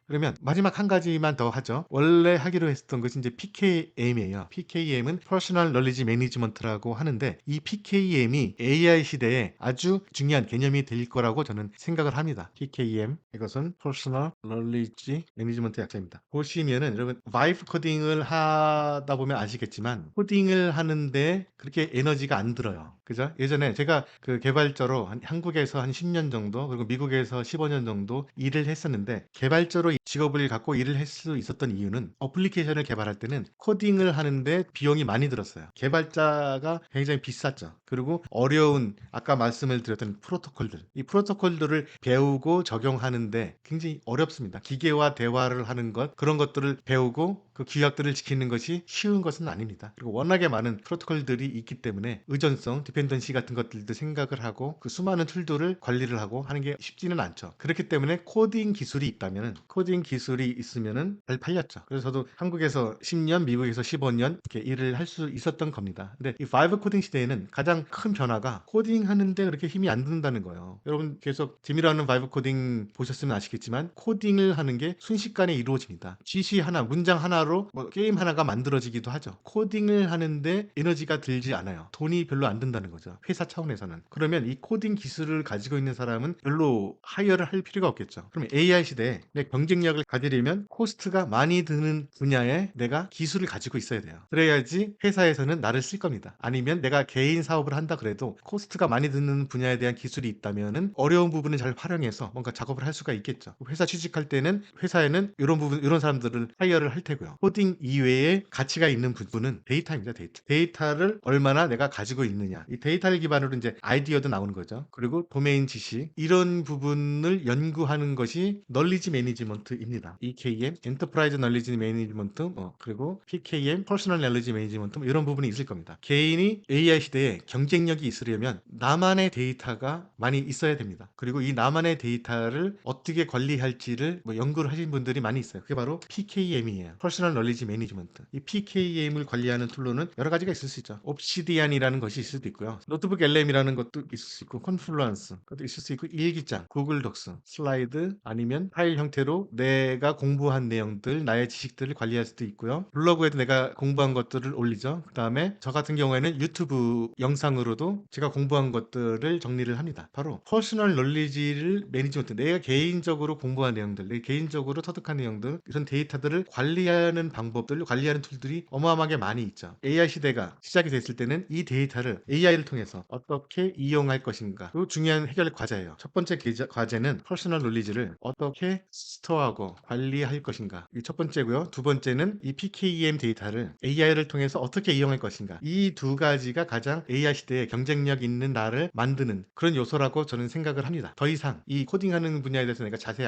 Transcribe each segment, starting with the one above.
그러면 마지막 한 가지만 더 하죠. 원래 하기로 했었던 것이 이제 PKM이에요. PKM은 Personal Knowledge Management라고 하는데 이 PKM이 AI 시대에 아주 중요한 개념이 될 거라고 저는 생각을 합니다. PKM 이것은 Personal Knowledge Management 약자입니다. 보시면은 여러분 바이브 코딩을 하다 보면 아시겠지만 코딩을 하는데 그렇게 에너지가 안 들어요. 그죠? 예전에 제가 그 개발자로 한국에서 한 10년 정도 그리고 미국에서 15년 정도 일을 했었는데 개발자로 직업을 갖고 일을 할 수 있었던 이유는 어플리케이션을 개발할 때는 코딩을 하는데 비용이 많이 들었어요. 개발자가 굉장히 비쌌죠. 그리고 어려운 아까 말씀을 드렸던 프로토콜들 이 프로토콜들을 배우고 적용하는데 굉장히 어렵습니다. 기계와 대화를 하는 것 그런 것들을 배우고 그 규약들을 지키는 것이 쉬운 것은 아닙니다. 그리고 워낙에 많은 프로토콜들이 있기 때문에 의존성, 디펜던시 같은 것들도 생각을 하고 그 수많은 툴들을 관리를 하고 하는 게 쉽지는 않죠. 그렇기 때문에 코딩 기술이 있다면 코딩 기술이 있으면은 잘 팔렸죠. 그래서 저도 한국에서 10년, 미국에서 15년 이렇게 일을 할 수 있었던 겁니다. 근데 이 바이브 코딩 시대에는 가장 큰 변화가 코딩 하는데 그렇게 힘이 안 든다는 거예요. 여러분 계속 재미라는 바이브 코딩 보셨으면 아시겠지만 코딩을 하는 게 순식간에 이루어집니다. GC 하나, 문장 하나로 뭐 게임 하나가 만들어지기도 하죠. 코딩을 하는데 에너지가 들지 않아요. 돈이 별로 안 든다는 거죠. 회사 차원에서는. 그러면 이 코딩 기술을 가지고 있는 사람은 별로 하이어를 할 필요가 없겠죠. 그럼 AI 시대에 내 경쟁력을 가지려면 코스트가 많이 드는 분야에 내가 기술을 가지고 있어야 돼요. 그래야지 회사에서는 나를 쓸 겁니다. 아니면 내가 개인 사업을 한다 그래도 코스트가 많이 드는 분야에 대한 기술이 있다면은 어려운 부분을 잘 활용해서 뭔가 작업을 할 수가 있겠죠. 회사 취직할 때는 회사에는 이런 부분, 이런 사람들을 하이어를 할 테고요. 코딩 이외에 가치가 있는 부분은 데이터입니다. 데이터. 데이터를 얼마나 내가 가지고 있느냐. 이 데이터를 기반으로 이제 아이디어도 나오는 거죠. 그리고 도메인 지식 이런 부분을 연구하는 것이 널리지 매니지먼트입니다. EKM, 엔터프라이즈 널리지 매니지먼트, 그리고 PKM, 퍼스널 널리지 매니지먼트 이런 부분이 있을 겁니다. 개인이 AI 시대에 경쟁력이 있으려면 나만의 데이터가 많이 있어야 됩니다. 그리고 이 나만의 데이터를 어떻게 관리할지를 연구를 하신 분들이 많이 있어요. 그게 바로 PKM이에요. 퍼스널 널리지 매니지먼트. 이 PKM을 관리하는 툴로는 여러 가지가 있을 수 있죠. 옵시디안이라는 것이 있을 수도 있고요. 노트북 LM이라는 것도 있을 수 있고, 컨플루언스 그것도 있을 수 있고, 일기장, 구글 독스, 슬라이드 아니면 파일 형태로 내가 공부한 내용들, 나의 지식들을 관리할 수도 있고요. 블로그에도 내가 공부한 것들을 올리죠. 그 다음에 저 같은 경우에는 유튜브 영상으로도 제가 공부한 것들을 정리를 합니다. 바로 퍼스널 널리지를 매니지먼트, 내가 개인적으로 공부한 내용들, 내 개인적으로 터득한 내용들, 이런 데이터들을 관리하는 방법들, 관리하는 툴들이 어마어마하게 많이 있죠. AI 시대가 시작이 됐을 때는 이 데이터를 AI를 통해서 어떻게 이용할 것인가, 그 중요한 해결 과제예요. 첫 번째 과제는 퍼스널 놀리지를 어떻게 스토어하고 관리할 것인가, 이 첫 번째고요. 두 번째는 이 PKEM 데이터를 AI를 통해서 어떻게 이용할 것인가. 이 두 가지가 가장 AI 시대에 경쟁력 있는 나를 만드는 그런 요소라고 저는 생각을 합니다. 더 이상 이 코딩하는 분야에 대해서 내가 자세히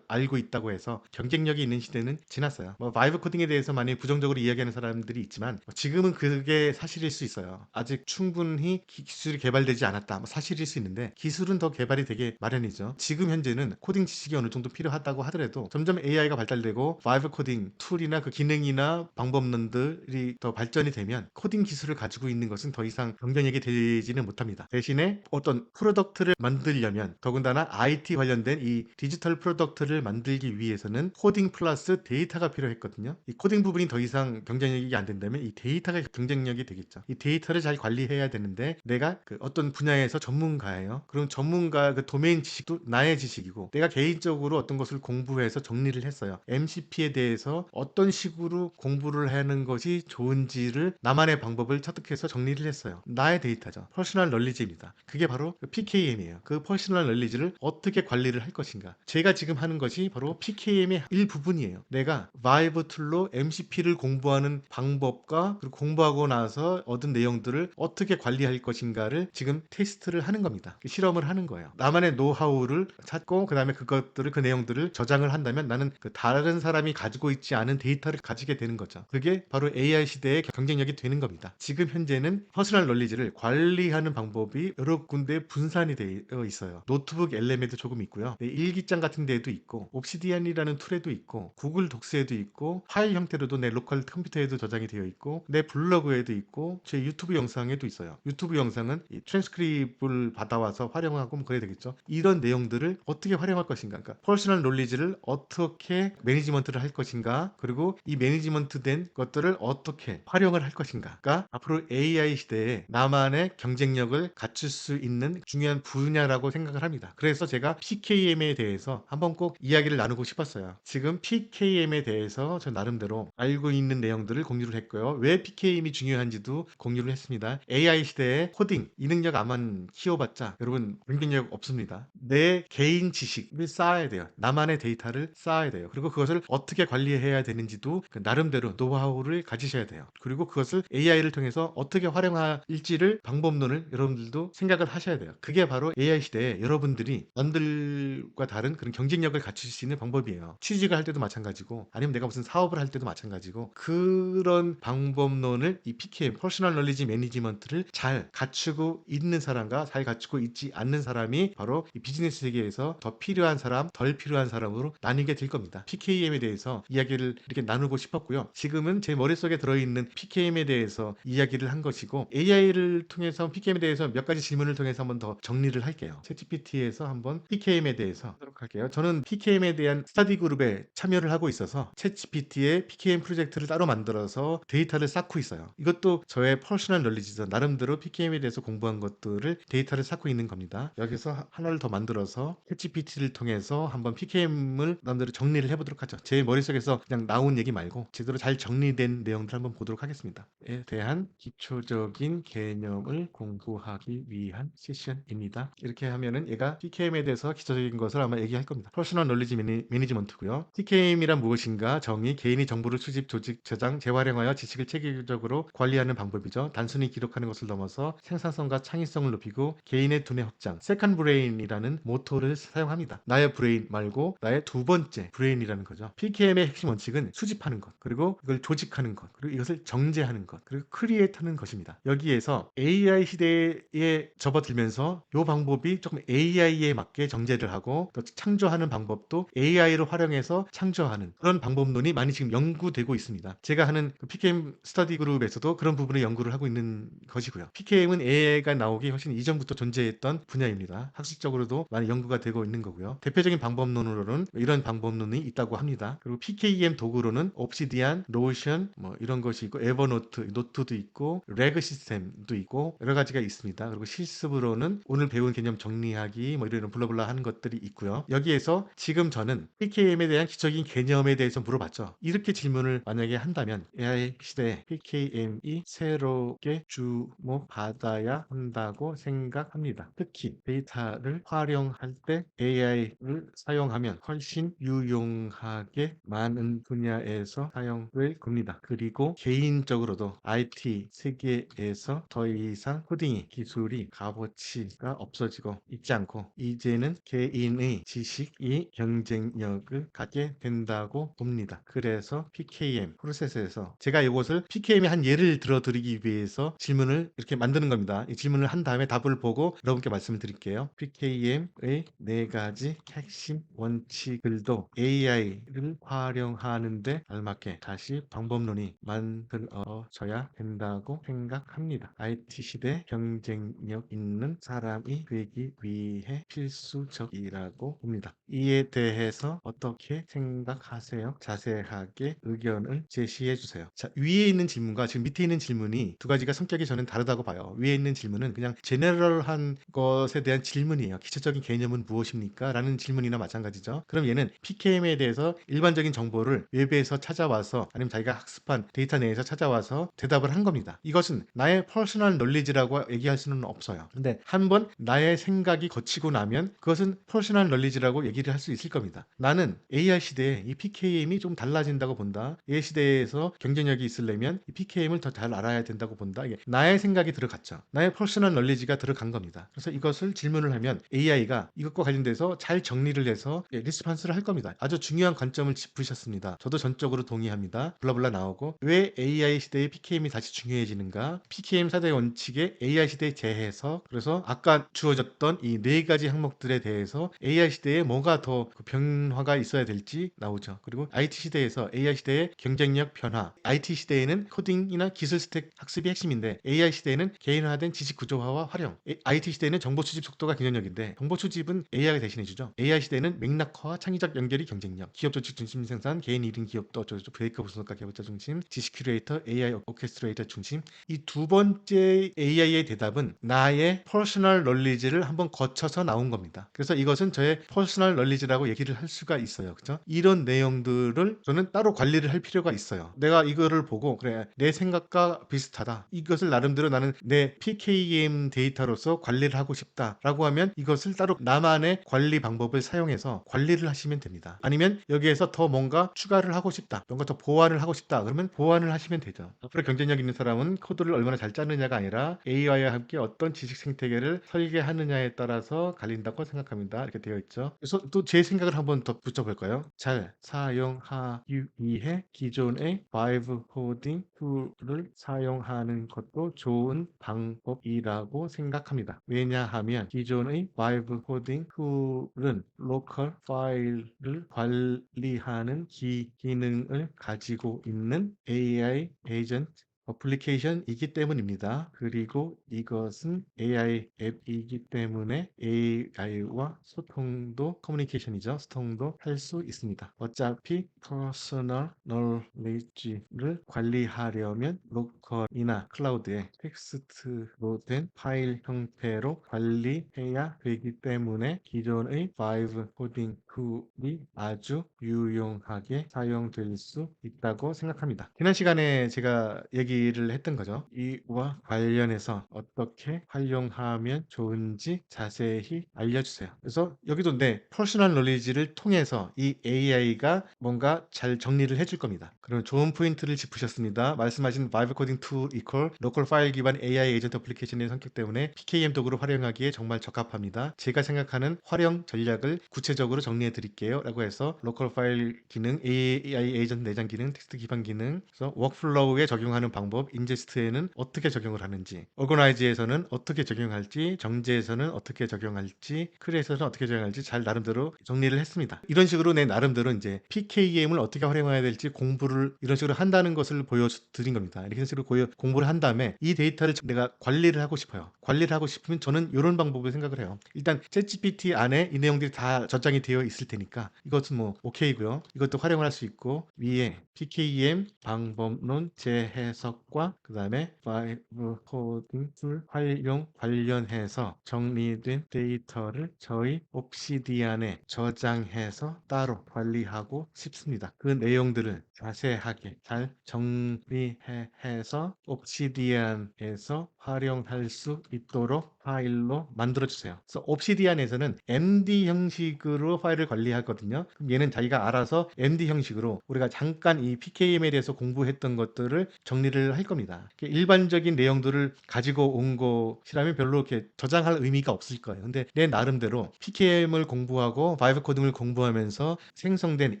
알고 있다고 해서 경쟁력이 있는 시대는 지났어요. 바이브 코딩에 대해서 많이 부정적으로 이야기하는 사람들이 있지만 지금은 그게 사실일 수 있어요. 아직 충분히 기술이 개발되지 않았다. 사실일 수 있는데 기술은 더 개발이 되게 마련이죠. 지금 현재는 코딩 지식이 어느 정도 필요하다고 하더라도 점점 AI가 발달되고 바이브 코딩 툴이나 그 기능이나 방법론들이 더 발전이 되면 코딩 기술을 가지고 있는 것은 더 이상 경쟁력이 되지는 못합니다. 대신에 어떤 프로덕트를 만들려면 더군다나 IT 관련된 이 디지털 프로덕트를 만들기 위해서는 코딩 플러스 데이터가 필요했거든요. 이 코딩 부분이 더 이상 경쟁력이 안 된다면 이 데이터가 경쟁력이 되겠죠. 이 데이터를 잘 관리해야 되는데 내가 그 어떤 분야에서 전문가예요. 그럼 전문가 그 도메인 지식도 나의 지식이고 내가 개인적으로 어떤 것을 공부해서 정리를 했어요. MCP에 대해서 어떤 식으로 공부를 하는 것이 좋은지를 나만의 방법을 터득해서 정리를 했어요. 나의 데이터죠. 퍼스널 널리지입니다. 그게 바로 PKM이에요. 그 퍼스널 널리지를 어떻게 관리를 할 것인가. 제가 지금 하는 것이 바로 PKM의 일부분이에요. 내가 바이브 툴로 MCP를 공부하는 방법과 그리고 공부하고 나서 얻은 내용들을 어떻게 관리할 것인가를 지금 테스트를 하는 겁니다. 실험을 하는 거예요. 나만의 노하우를 찾고 그 다음에 그것들을 그 내용들을 저장을 한다면 나는 그 다른 사람이 가지고 있지 않은 데이터를 가지게 되는 거죠. 그게 바로 AI 시대의 경쟁력이 되는 겁니다. 지금 현재는 퍼스널 널리지를 관리하는 방법이 여러 군데 분산이 되어 있어요. 노트북 LM에도 조금 있고요. 일기장 같은 데에도 있고 옵시디안이라는 툴에도 있고 구글 독스에도 있고 파일 형태로도 내 로컬 컴퓨터에도 저장이 되어 있고 내 블로그에도 있고 제 유튜브 영상에도 있어요. 유튜브 영상은 이 트랜스크립을 받아와서 활용하고 뭐 그래야 되겠죠. 이런 내용들을 어떻게 활용할 것인가, 그러니까 퍼스널 놀리지를 어떻게 매니지먼트를 할 것인가, 그리고 이 매니지먼트 된 것들을 어떻게 활용을 할 것인가가 앞으로 AI 시대에 나만의 경쟁력을 갖출 수 있는 중요한 분야라고 생각을 합니다. 그래서 제가 PKM에 대해서 한번 꼭 이야기를 나누고 싶었어요. 지금 PKM에 대해서 저 나름대로 알고 있는 내용들을 공유를 했고요. 왜 PKM이 중요한지도 공유를 했습니다. AI 시대에 코딩, 이 능력 아만 키워봤자 여러분 경쟁력 없습니다. 내 개인 지식을 쌓아야 돼요. 나만의 데이터를 쌓아야 돼요. 그리고 그것을 어떻게 관리해야 되는지도 그 나름대로 노하우를 가지셔야 돼요. 그리고 그것을 AI를 통해서 어떻게 활용할지를 방법론을 여러분들도 생각을 하셔야 돼요. 그게 바로 AI 시대에 여러분들이 남들과 다른 그런 경쟁력을 갖추실 수 있는 방법이에요. 취직을 할 때도 마찬가지고 아니면 내가 무슨 사업을 할 때도 마찬가지고 그런 방법론을 이 PKM, 퍼스널 널리지 매니지먼트를 잘 갖추고 있는 사람과 잘 갖추고 있지 않는 사람이 바로 이 비즈니스 세계에서 더 필요한 사람, 덜 필요한 사람으로 나뉘게 될 겁니다. PKM에 대해서 이야기를 이렇게 나누고 싶었고요. 지금은 제 머릿속에 들어있는 PKM에 대해서 이야기를 한 것이고 AI를 통해서 PKM에 대해서 몇 가지 질문을 통해서 한번 더 정리를 할게요. 챗GPT에서 한번 PKM에 대해서 하도록 할게요. 저는 PKM에 대한 스터디 그룹에 참여를 하고 있어서 챗GPT의 PKM 프로젝트를 따로 만들어서 데이터를 쌓고 있어요. 이것도 저의 퍼스널 널리지죠. 나름대로 PKM에 대해서 공부한 것들을 데이터를 쌓고 있는 겁니다. 여기서 하나를 더 만들어서 챗GPT를 통해서 한번 PKM을 나름대로 정리를 해보도록 하죠. 제 머릿속에서 그냥 나온 얘기 말고 제대로 잘 정리된 내용들 한번 보도록 하겠습니다. 에 대한 기초적인 개념을 공부하기 위한 세션입니다. 이렇게 하면은 얘가 PKM에 대해서 기초적인 것을 아마 얘기할 겁니다. 퍼스널 널리지 매니지먼트고요. PKM이란 무엇인가? 정의, 개인이 정보를 수집, 조직, 저장, 재활용하여 지식을 체계적으로 관리하는 방법이죠. 단순히 기록하는 것을 넘어서 생산성과 창의성을 높이고 개인의 두뇌 확장, 세컨 브레인이라는 모토를 사용합니다. 나의 브레인 말고 나의 두 번째 브레인이라는 거죠. PKM의 핵심 원칙은 수집하는 것, 그리고 이걸 조직하는 것, 그리고 이것을 정제하는 것, 그리고 크리에이트하는 것입니다. 여기에서 AI 시대에 접어들면서 이 방법이 조금 AI에 맞게 정제를 하고 또 창조하는 방법도 AI를 활용해서 창조하는 그런 방법론이 많이 지금 연구되고 있습니다. 제가 하는 그 PKM 스터디 그룹에서도 그런 부분을 연구를 하고 있는 것이고요. PKM은 AI가 나오기 훨씬 이전부터 존재했던 분야입니다. 학술적으로도 많이 연구가 되고 있는 거고요. 대표적인 방법론으로는 이런 방법론이 있다고 합니다. 그리고 PKM 도구로는 옵시디안, 노션 뭐 이런 것이 있고 에버노트, 노트도 있고 레그 시스템도 있고 여러 가지가 있습니다. 그리고 실습으로는 오늘 배운 개념 정리하기 뭐 이런 블라블라 하는 것들이 있고요. 여기에서 지금 저는 PKM에 대한 기초적인 개념에 대해서 물어봤죠. 이렇게 질문을 만약에 한다면 AI 시대에 PKM이 새롭게 주목받아야 한다고 생각합니다. 특히 데이터를 활용할 때 AI를 사용하면 훨씬 유용하게 많은 분야에서 사용될 겁니다. 그리고 개인적으로도 IT 세계에서 더 이상 코딩이 기술이 값어치가 없어지고 있지 않고 이제는 개인의 지식이 경쟁력을 갖게 된다고 봅니다. 그래서 PKM 프로세스에서 제가 이것을 PKM의 한 예를 들어드리기 위해서 질문을 이렇게 만드는 겁니다. 이 질문을 한 다음에 답을 보고 여러분께 말씀을 드릴게요. PKM의 네 가지 핵심 원칙들도 AI를 활용하는데 알맞게 다시 방법론이 만들어져야 된다고 생각합니다. IT 시대 경쟁력 있는 사람이 되기 위해 필수적이라고 봅니다. 이에 대해서 어떻게 생각하세요? 자세하게 의견을 제시해 주세요. 자, 위에 있는 질문과 지금 밑에 있는 질문이 두 가지가 성격이 저는 다르다고 봐요. 위에 있는 질문은 그냥 제너럴한 것에 대한 질문이에요. 기초적인 개념은 무엇입니까? 라는 질문이나 마찬가지죠. 그럼 얘는 PKM에 대해서 일반적인 정보를 웹에서 찾아와서 아니면 자기가 학습한 데이터 내에서 찾아와서 대답을 한 겁니다. 이것은 나의 퍼스널 널리지라고 얘기할 수는 없어요. 근데 한번 나의 생각이 거치고 나면 그것은 퍼스널 널리지라고 얘기를 할 수 있을 겁니다. 나는 AI 시대에 이 PKM이 좀 달라진다고 본다. AI 시대에서 경쟁력이 있으려면 이 PKM을 더 잘 알아야 된다고 본다. 이게 나의 생각이 들어갔죠. 나의 퍼스널 널리지가 들어간 겁니다. 그래서 이것을 질문을 하면 AI가 이것과 관련돼서 잘 정리를 해서 리스폰스를 할 겁니다. 아주 중요한 관점을 짚으셨습니다. 저도 전적으로 동의합니다. 블라블라 나오고 왜 AI 시대에 PKM이 다시 중요해지는가? PKM 4대 원칙의 AI 시대에 재해서 그래서 아까 주어졌던 이 네 가지 항목들에 대해서 AI 시대에 뭐가 더 그 변화가 있어야 될지 나오죠. 그리고 IT 시대에서 시대에서 AI 시대의 경쟁력 변화, IT 시대에는 코딩이나 기술 스택 학습이 핵심인데 AI 시대에는 개인화된 지식 구조화와 활용, IT 시대에는 정보 수집 속도가 경쟁력인데 정보 수집은 AI가 대신해주죠. AI 시대에는 맥락화와 창의적 연결이 경쟁력, 기업 조직 중심 생산, 개인 1인 기업도 어쩌고저쩌고, 브레이크 분석가 개발자 중심, 지식 큐레이터, AI 오케스트레이터 중심. 이 두 번째 AI의 대답은 나의 퍼스널 널리지를 한번 거쳐서 나온 겁니다. 그래서 이것은 저의 퍼스널 널리지라고 얘기를 할 수가 있어요. 그죠? 이런 내용들을 저는 따로 관리를 할 필요가 있어요. 내가 이거를 보고 그래 내 생각과 비슷하다. 이것을 나름대로 나는 내 PKM 데이터로서 관리를 하고 싶다라고 하면 이것을 따로 나만의 관리 방법을 사용해서 관리를 하시면 됩니다. 아니면 여기에서 더 뭔가 추가를 하고 싶다. 뭔가 더 보완을 하고 싶다. 그러면 보완을 하시면 되죠. 앞으로 경쟁력 있는 사람은 코드를 얼마나 잘 짜느냐가 아니라 AI와 함께 어떤 지식 생태계를 설계하느냐에 따라서 갈린다고 생각합니다. 이렇게 되어 있죠. 그래서 또 제 생각을 한번 더 붙여볼까요? 잘 사용하기 위해 기존의 바이브 코딩 툴을 사용하는 것도 좋은 방법이라고 생각합니다. 왜냐하면 기존의 바이브 코딩 툴은 로컬 파일을 관리하는 기능을 가지고 있는 AI 에이전트 어플리케이션이기 때문입니다. 그리고 이것은 AI 앱이기 때문에 AI와 소통도 커뮤니케이션이죠. 소통도 할 수 있습니다. 어차피 퍼스널 널리지를 관리하려면 로컬이나 클라우드에 텍스트로 된 파일 형태로 관리해야 되기 때문에 기존의 바이브 코딩 툴이 아주 유용하게 사용될 수 있다고 생각합니다. 지난 시간에 제가 얘기를 했던 거죠. 이와 관련해서 어떻게 활용하면 좋은지 자세히 알려주세요. 그래서 여기도 네, 퍼스널 놀리지를 통해서 이 AI가 뭔가 잘 정리를 해줄 겁니다. 그럼 좋은 포인트를 짚으셨습니다. 말씀하신 바이브 코딩 툴 이퀄 로컬 파일 기반 AI 에이전트 어플리케이션의 성격 때문에 PKM 도구로 활용하기에 정말 적합합니다. 제가 생각하는 활용 전략을 구체적으로 정리해 드릴게요. 라고 해서 로컬 파일 기능, AI 에이전트 내장 기능, 텍스트 기반 기능, 그래서 워크플로우에 적용하는 방법, 인제스트에는 어떻게 적용을 하는지, 오거나이즈에서는 어떻게 적용할지, 정제에서는 어떻게 적용할지, 크리에이서는 어떻게 적용할지 잘 나름대로 정리를 했습니다. 이런 식으로 내 나름대로 이제 PKM을 어떻게 활용해야 될지 공부를 이런 식으로 한다는 것을 보여드린 겁니다. 이렇게 식으로 공부를 한 다음에 이 데이터를 내가 관리를 하고 싶어요. 관리를 하고 싶으면 저는 이런 방법을 생각을 해요. 일단 챗GPT 안에 이 내용들이 다 저장이 되어 있을 테니까 이것은 뭐 오케이고요. 이것도 활용을 할 수 있고 위에 PKM 방법론 재해석과 그 다음에 바이브 코딩 툴 활용 관련해서 정리된 데이터를 저희 옵시디안에 저장해서 따로 관리하고 싶습니다. 그 내용들을 자세하게 잘 정리해서 옵시디안에서 활용할 수 있도록 파일로 만들어주세요. 그래서 옵시디안에서는 MD 형식으로 파일을 관리하거든요. 그럼 얘는 자기가 알아서 MD 형식으로 우리가 잠깐 이 PKM에 대해서 공부했던 것들을 정리를 할 겁니다. 일반적인 내용들을 가지고 온 것이라면 별로 이렇게 저장할 의미가 없을 거예요. 근데 내 나름대로 PKM을 공부하고 바이브 코딩을 공부하면서 생성된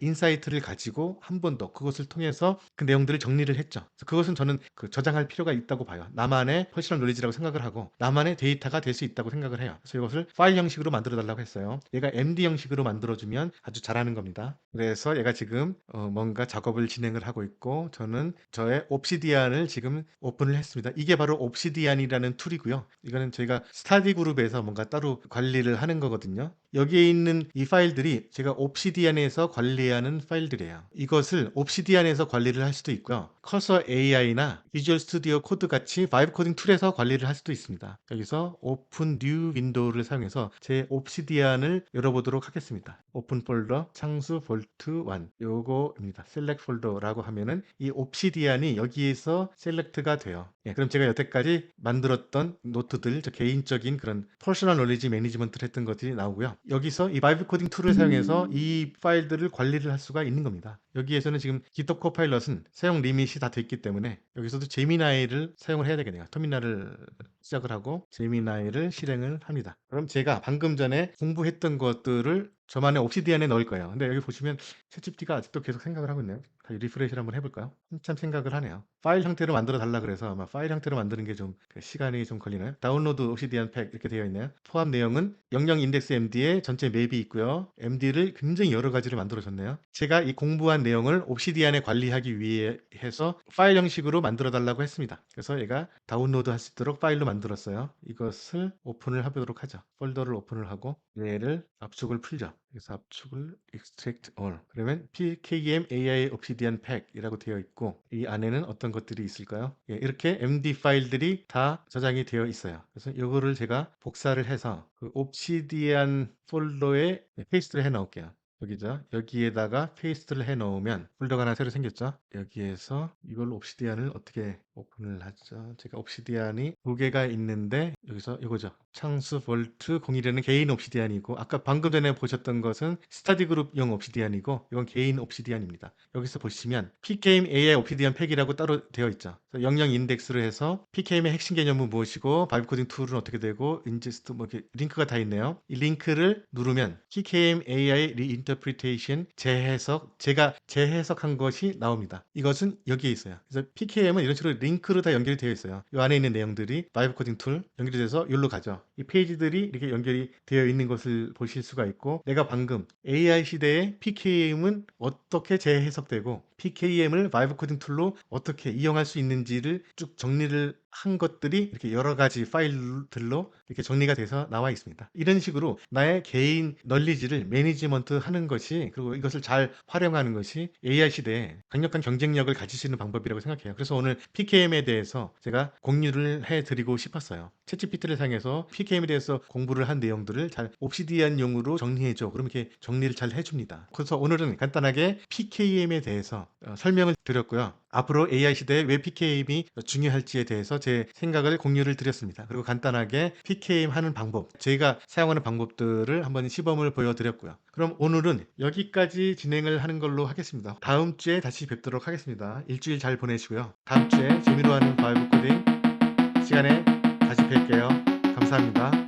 인사이트를 가지고 한 번 더 그것을 통해서 그 내용들을 정리를 했죠. 그래서 그것은 저는 저장할 필요가 있다고 봐요. 나만의 퍼스널 놀리지라고 생각을 하고 나만의 데이터가 될 수 있다고 생각을 해요. 그래서 이것을 파일 형식으로 만들어 달라고 했어요. 얘가 MD 형식으로 만들어주면 아주 잘하는 겁니다. 그래서 얘가 지금 뭔가 작업을 진행을 하고 있고 저는 저의 옵시디안을 지금 오픈을 했습니다. 이게 바로 옵시디안이라는 툴이고요. 이거는 저희가 스타디 그룹에서 뭔가 따로 관리를 하는 거거든요. 여기에 있는 이 파일들이 제가 옵시디안에서 관리하는 파일들이에요. 이것을 옵시디안에서 관리를 할 수도 있고요. 커서 AI나 비주얼 스튜디오 코드 같이 바이브 코딩 툴에서 관리를 할 수도 있습니다. 여기서 오픈 뉴 윈도우를 사용해서 제 옵시디안을 열어보도록 하겠습니다. 오픈 폴더 창수 볼트 1 요거입니다. 셀렉트 폴더라고 하면은 이 옵시디안이 여기에서 셀렉트가 돼요. 예, 그럼 제가 여태까지 만들었던 노트들, 저 개인적인 그런 퍼스널 놀리지 매니지먼트를 했던 것들이 나오고요. 여기서 이 바이브 코딩 툴을 사용해서 이 파일들을 관리를 할 수가 있는 겁니다. 여기에서는 지금 GitHub 코파일럿은 사용 리밋이 다 됐기 때문에 여기서도 제미나이를 사용을 해야 되겠네요. 터미널을 시작을 하고 제미나이를 실행을 합니다. 그럼 제가 방금 전에 공부했던 것들을 저만의 옵시디안에 넣을 거예요. 근데 여기 보시면 챗GPT가 아직도 계속 생각을 하고 있네요. 다시 리프레시를 한번 해볼까요? 한참 생각을 하네요. 파일 형태로 만들어 달라 그래서 아마 파일 형태로 만드는 게 좀 시간이 좀 걸리나요? 다운로드 옵시디안 팩 이렇게 되어 있네요. 포함 내용은 00 인덱스 MD에 전체 맵이 있고요. MD를 굉장히 여러 가지를 만들어 줬네요. 제가 이 공부한 내용을 옵시디안에 관리하기 위해 해서 파일 형식으로 만들어 달라고 했습니다. 그래서 얘가 다운로드 할 수 있도록 파일로 만들었어요. 이것을 오픈을 해보도록 하죠. 폴더를 오픈을 하고 얘를 압축을 풀죠. 그래서 압축을 extract all. 그러면 pkm ai obsidian pack이라고 되어 있고 이 안에는 어떤 것들이 있을까요? 예, 이렇게 md 파일들이 다 저장이 되어 있어요. 그래서 이거를 제가 복사를 해서 그 옵시디안 폴더에 페이스트를 해 넣을게요. 여기죠. 여기에다가 페이스트를 해 넣으면 폴더가 하나 새로 생겼죠. 여기에서 이걸 옵시디안을 어떻게 오픈을 하죠? 제가 옵시디안이 두 개가 있는데 여기서 이거죠. 창수 볼트 01에는 개인 옵시디안이고 아까 방금 전에 보셨던 것은 스타디 그룹용 옵시디안이고 이건 개인 옵시디안입니다. 여기서 보시면 pkm ai 옵시디안 팩이라고 따로 되어 있죠. 00 인덱스로 해서 pkm의 핵심 개념은 무엇이고 바이브 코딩 툴은 어떻게 되고 인제스트 뭐 이렇게 링크가 다 있네요. 이 링크를 누르면 pkm ai reinterpretation 재해석 제가 재해석한 것이 나옵니다. 이것은 여기에 있어요. 그래서 pkm은 이런 식으로 링크로 다 연결이 되어 있어요. 이 안에 있는 내용들이 바이브 코딩 툴 연결이 돼서 여기로 가죠. 이 페이지들이 이렇게 연결이 되어 있는 것을 보실 수가 있고 내가 방금 AI 시대의 PKM은 어떻게 재해석되고 PKM을 바이브 코딩 툴로 어떻게 이용할 수 있는지를 쭉 정리를 한 것들이 이렇게 여러 가지 파일들로 이렇게 정리가 돼서 나와 있습니다. 이런 식으로 나의 개인 널리지를 매니지먼트 하는 것이 그리고 이것을 잘 활용하는 것이 AI 시대에 강력한 경쟁력을 가질 수 있는 방법이라고 생각해요. 그래서 오늘 PKM에 대해서 제가 공유를 해드리고 싶었어요. 챗GPT를 사용해서 PKM에 대해서 공부를 한 내용들을 잘 옵시디안용으로 정리해줘. 그럼 이렇게 정리를 잘 해줍니다. 그래서 오늘은 간단하게 PKM에 대해서 설명을 드렸고요. 앞으로 AI 시대에 왜 PKM이 중요할지에 대해서 제 생각을 공유를 드렸습니다. 그리고 간단하게 PKM 하는 방법, 제가 사용하는 방법들을 한번 시범을 보여드렸고요. 그럼 오늘은 여기까지 진행을 하는 걸로 하겠습니다. 다음 주에 다시 뵙도록 하겠습니다. 일주일 잘 보내시고요. 다음 주에 재미로 하는 바이브 코딩 시간에 다시 뵐게요. 감사합니다.